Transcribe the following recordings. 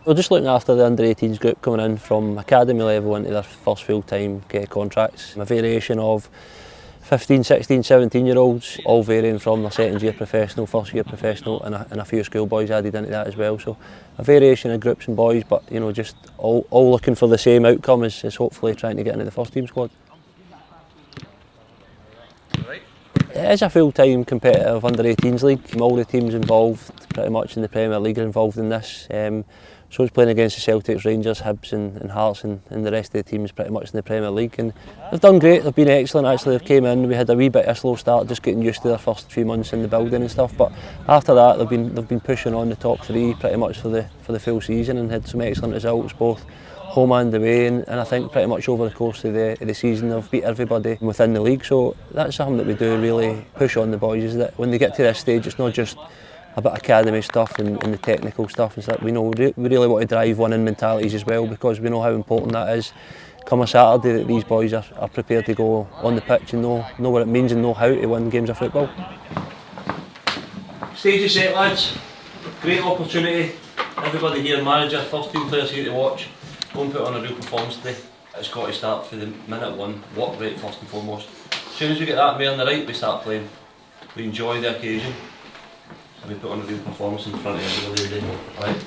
We're just looking after the under-18s group coming in from academy level into their first full-time contracts. A variation of 15, 16, 17-year-olds, all varying from their second year professional, first year professional, and a few schoolboys added into that as well. So a variation of groups and boys, but just all looking for the same outcome is hopefully trying to get into the first team squad. It is a full-time competitive under-18s league. All the teams involved pretty much in the Premier League are involved in this. So it's playing against the Celtics, Rangers, Hibs and Hearts and the rest of the teams pretty much in the Premier League. And they've done great, they've been excellent actually. They've came in, we had a wee bit of a slow start just getting used to their first few months in the building and stuff, but after that they've been pushing on the top three pretty much for the full season and had some excellent results both home and away, and I think pretty much over the course of the season they've beat everybody within the league. So that's something that we do really push on the boys, is that when they get to this stage it's not just about academy stuff and the technical stuff and stuff. We really want to drive winning mentalities as well, because we know how important that is. Come a Saturday that these boys are prepared to go on the pitch and know what it means and know how to win games of football. Stage is set, lads. Great opportunity. Everybody here, manager, first team players here to watch. Go and put on a real performance today. It's got to start for the minute one. Work rate first and foremost. As soon as we get that mare on the right, we start playing. We enjoy the occasion. And we put on a real performance in front of everybody today. Let's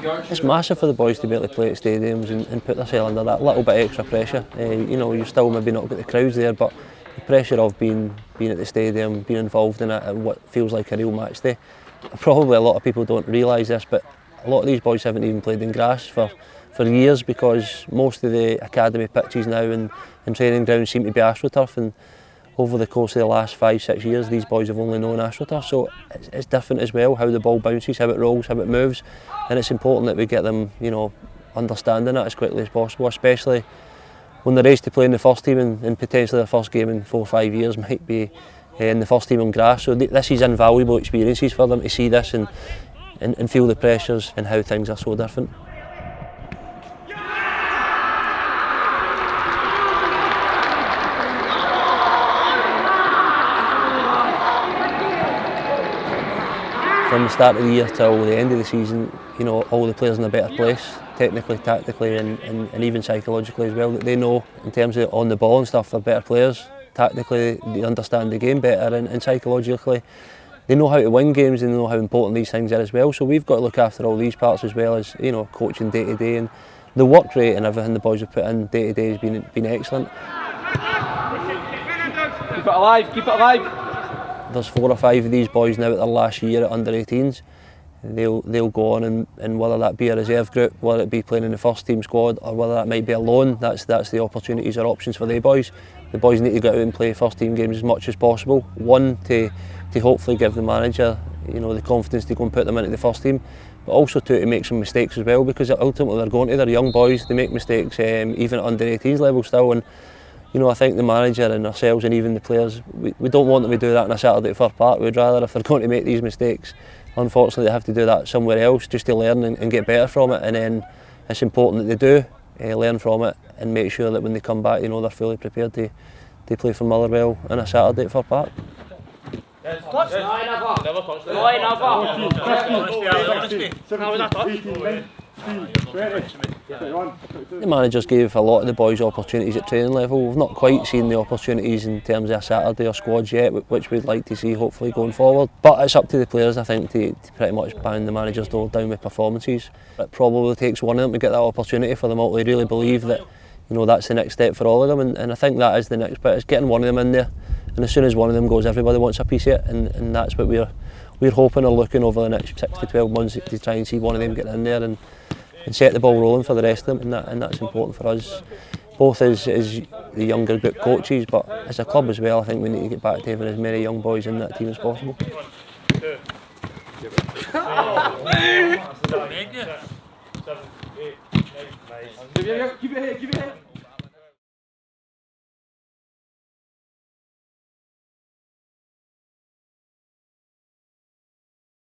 go. It's massive for the boys to be able to play at stadiums and put themselves under that little bit of extra pressure. You've still maybe not got the crowds there, but the pressure of being at the stadium, being involved in it at what feels like a real match day. Probably a lot of people don't realise this, but a lot of these boys haven't even played in grass for years, because most of the academy pitches now and training grounds seem to be AstroTurf, and over the course of the last 5-6 years these boys have only known AstroTurf, so it's different as well, how the ball bounces, how it rolls, how it moves, and it's important that we get them understanding it as quickly as possible, especially when they're raised to play in the first team and potentially their first game in 4 or 5 years might be in the first team on grass. So this is invaluable experiences for them to see this and feel the pressures and how things are so different. From the start of the year till the end of the season, all the players in a better place, technically, tactically and even psychologically as well. That they know in terms of on the ball and stuff, they're better players. Tactically, they understand the game better, and psychologically, they know how to win games and they know how important these things are as well. So we've got to look after all these parts as well as coaching day to day, and the work rate and everything the boys have put in day to day has been excellent. Keep it alive, keep it alive. There's 4 or 5 of these boys now at their last year at under-18s. They'll go on and whether that be a reserve group, whether it be playing in the first team squad, or whether that might be a loan, that's the opportunities or options for the boys. The boys need to go out and play first team games as much as possible. One, to hopefully give the manager the confidence to go and put them into the first team, but also to make some mistakes as well, because ultimately they're going to, they're young boys, they make mistakes even at under-18s level still, and I think the manager and ourselves and even the players, we don't want them to do that on a Saturday at Fir Park. We'd rather, if they're going to make these mistakes, unfortunately they have to do that somewhere else just to learn and get better from it, and then it's important that they do learn from it and make sure that when they come back they're fully prepared to play for Motherwell on a Saturday at Fir Park. The managers gave a lot of the boys opportunities at training level. We've not quite seen the opportunities in terms of a Saturday or squads yet, which we'd like to see hopefully going forward. But it's up to the players, I think, to pretty much bang the manager's door down with performances. It probably takes one of them to get that opportunity for them all to really believe that that's the next step for all of them, and I think that is the next bit, is getting one of them in there, and as soon as one of them goes, everybody wants a piece of it, and that's what we're hoping or looking over the next 6 to 12 months to try and see one of them get in there and set the ball rolling for the rest of them, and that's important for us, both as the younger group coaches, but as a club as well. I think we need to get back to having as many young boys in that team as possible. Keep it here, keep it here.